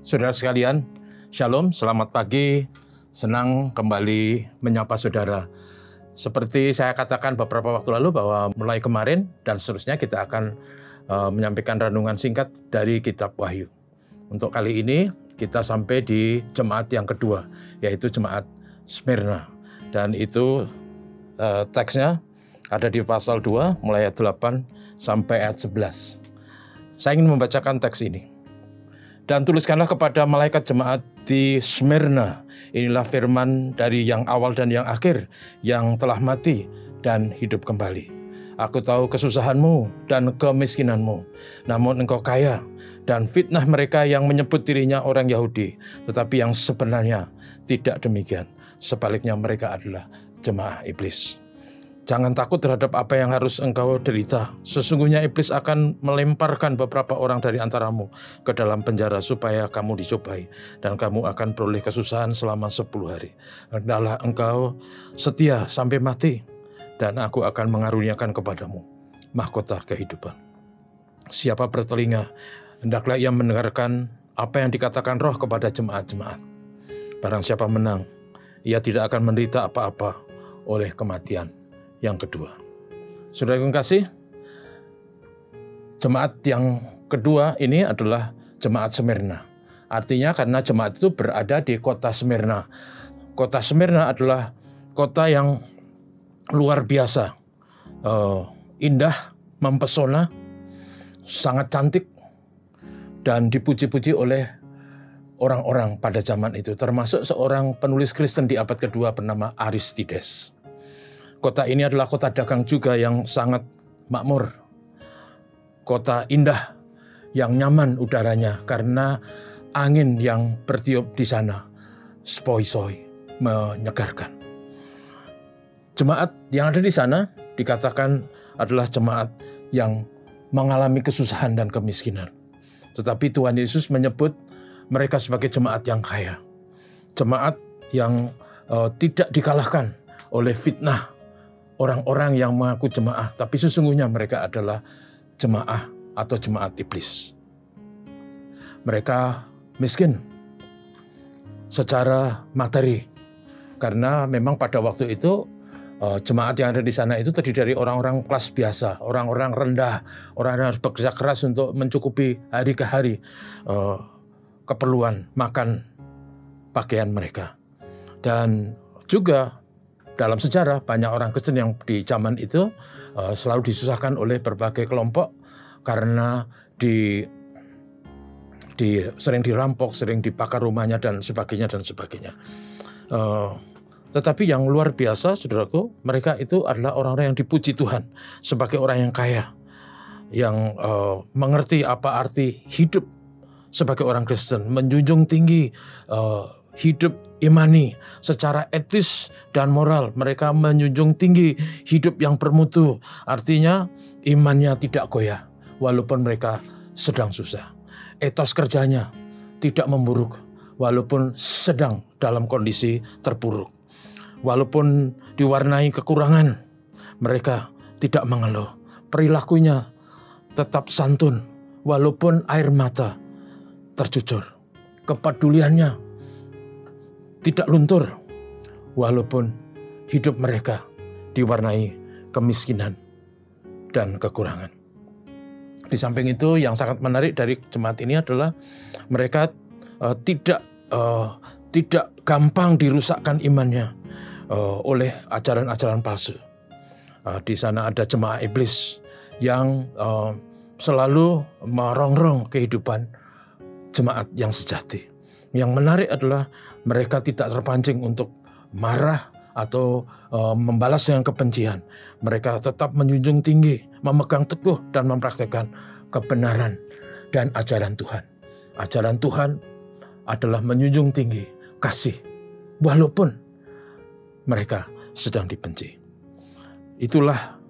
Saudara sekalian, Shalom, selamat pagi. Senang kembali menyapa saudara. Seperti saya katakan beberapa waktu lalu bahwa mulai kemarin dan seterusnya kita akan menyampaikan renungan singkat dari kitab Wahyu. Untuk kali ini kita sampai di jemaat yang kedua, yaitu jemaat Smyrna. Dan itu teksnya ada di pasal 2 mulai ayat 8 sampai ayat 11. Saya ingin membacakan teks ini. Dan tuliskanlah kepada malaikat jemaat di Smyrna, inilah firman dari yang awal dan yang akhir, yang telah mati dan hidup kembali. Aku tahu kesusahanmu dan kemiskinanmu, namun engkau kaya, dan fitnah mereka yang menyebut dirinya orang Yahudi, tetapi yang sebenarnya tidak demikian. Sebaliknya mereka adalah jemaah iblis. Jangan takut terhadap apa yang harus engkau derita. Sesungguhnya iblis akan melemparkan beberapa orang dari antaramu ke dalam penjara supaya kamu dicobai. Dan kamu akan peroleh kesusahan selama 10 hari. Hendaklah engkau setia sampai mati. Dan aku akan mengaruniakan kepadamu mahkota kehidupan. Siapa bertelinga, hendaklah ia mendengarkan apa yang dikatakan Roh kepada jemaat-jemaat. Barang siapa menang, ia tidak akan menderita apa-apa oleh kematian yang kedua. Saudara yang kasih, jemaat yang kedua ini adalah jemaat Smyrna. Artinya karena jemaat itu berada di kota Smyrna. Kota Smyrna adalah kota yang luar biasa, indah, mempesona, sangat cantik, dan dipuji-puji oleh orang-orang pada zaman itu, termasuk seorang penulis Kristen di abad kedua bernama Aristides. Kota ini adalah kota dagang juga yang sangat makmur. Kota indah yang nyaman udaranya karena angin yang bertiup di sana sepoi-sepoi menyegarkan. Jemaat yang ada di sana dikatakan adalah jemaat yang mengalami kesusahan dan kemiskinan. Tetapi Tuhan Yesus menyebut mereka sebagai jemaat yang kaya. Jemaat yang tidak dikalahkan oleh fitnah orang-orang yang mengaku jemaah, tapi sesungguhnya mereka adalah jemaah atau jemaat iblis. Mereka miskin secara materi, karena memang pada waktu itu jemaat yang ada di sana itu terdiri dari orang-orang kelas biasa, orang-orang rendah, orang yang harus bekerja keras untuk mencukupi hari ke hari keperluan makan, pakaian mereka. Dan juga dalam sejarah banyak orang Kristen yang di zaman itu selalu disusahkan oleh berbagai kelompok karena sering dirampok, sering dibakar rumahnya dan sebagainya dan sebagainya. Tetapi yang luar biasa, saudaraku, mereka itu adalah orang-orang yang dipuji Tuhan sebagai orang yang kaya, yang mengerti apa arti hidup sebagai orang Kristen, menjunjung tinggi hidup imani secara etis dan moral. Mereka menjunjung tinggi hidup yang bermutu. Artinya imannya tidak goyah walaupun mereka sedang susah. Etos kerjanya tidak memburuk walaupun sedang dalam kondisi terpuruk. Walaupun diwarnai kekurangan, mereka tidak mengeluh. Perilakunya tetap santun walaupun air mata tercucur. Kepeduliannya tidak luntur, walaupun hidup mereka diwarnai kemiskinan dan kekurangan. Di samping itu, yang sangat menarik dari jemaat ini adalah mereka tidak gampang dirusakkan imannya oleh ajaran-ajaran palsu. Di sana ada jemaah iblis yang selalu merongrong kehidupan jemaat yang sejati. Yang menarik adalah mereka tidak terpancing untuk marah atau membalas dengan kebencian. Mereka tetap menjunjung tinggi, memegang teguh dan mempraktikkan kebenaran dan ajaran Tuhan. Ajaran Tuhan adalah menjunjung tinggi kasih, walaupun mereka sedang dibenci. Itulah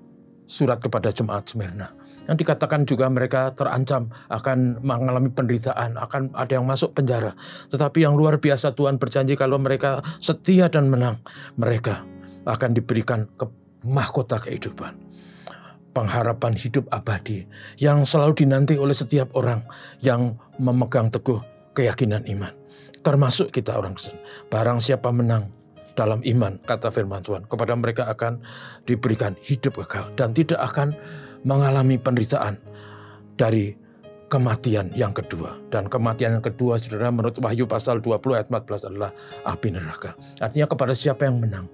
surat kepada jemaat Smyrna. Yang dikatakan juga mereka terancam akan mengalami penderitaan, akan ada yang masuk penjara. Tetapi yang luar biasa, Tuhan berjanji kalau mereka setia dan menang, mereka akan diberikan mahkota kehidupan. pengharapan hidup abadi yang selalu dinanti oleh setiap orang yang memegang teguh keyakinan iman. Termasuk kita orang Kristen. Barang siapa menang dalam iman, kata firman Tuhan, kepada mereka akan diberikan hidup kekal dan tidak akan mengalami penderitaan dari kematian yang kedua. Dan kematian yang kedua, saudara, menurut Wahyu pasal 20 ayat 14 adalah api neraka. Artinya kepada siapa yang menang,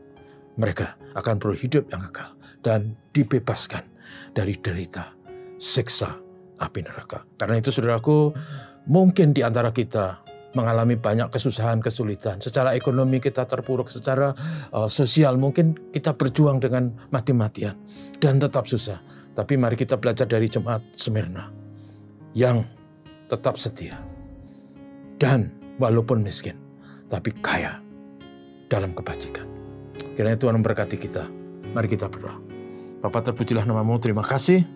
mereka akan perlu hidup yang kekal dan dibebaskan dari derita, siksa api neraka. Karena itu saudaraku, mungkin di antara kita mengalami banyak kesusahan, kesulitan. Secara ekonomi kita terpuruk, secara sosial mungkin kita berjuang dengan mati-matian dan tetap susah. Tapi mari kita belajar dari jemaat Smyrna yang tetap setia dan walaupun miskin, tapi kaya dalam kebajikan. Kiranya Tuhan memberkati kita. Mari kita berdoa. Bapa, terpujilah nama-Mu, terima kasih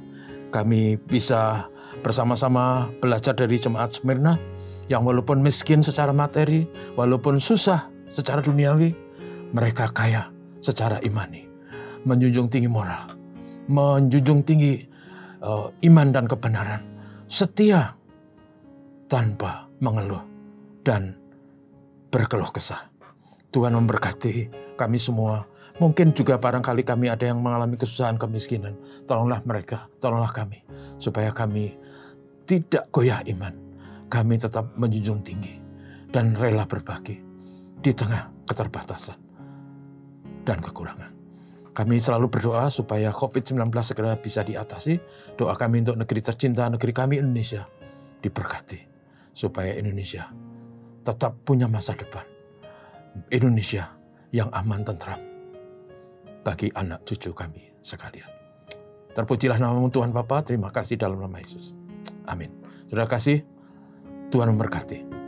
kami bisa bersama-sama belajar dari jemaat Smyrna yang walaupun miskin secara materi, walaupun susah secara duniawi, mereka kaya secara imani, menjunjung tinggi moral, menjunjung tinggi iman dan kebenaran, setia tanpa mengeluh dan berkeluh kesah. Tuhan memberkati kami semua. Mungkin juga barangkali kami ada yang mengalami kesusahan, kemiskinan. Tolonglah mereka, tolonglah kami, supaya kami tidak goyah iman. Kami tetap menjunjung tinggi dan rela berbagi di tengah keterbatasan dan kekurangan. Kami selalu berdoa supaya COVID-19 segera bisa diatasi. Doa kami untuk negeri tercinta, negeri kami Indonesia, diberkati. Supaya Indonesia tetap punya masa depan. Indonesia yang aman, tentram bagi anak cucu kami sekalian. Terpujilah nama-Mu Tuhan Bapa, terima kasih dalam nama Yesus. Amin. Terima kasih. Tuhan memberkati.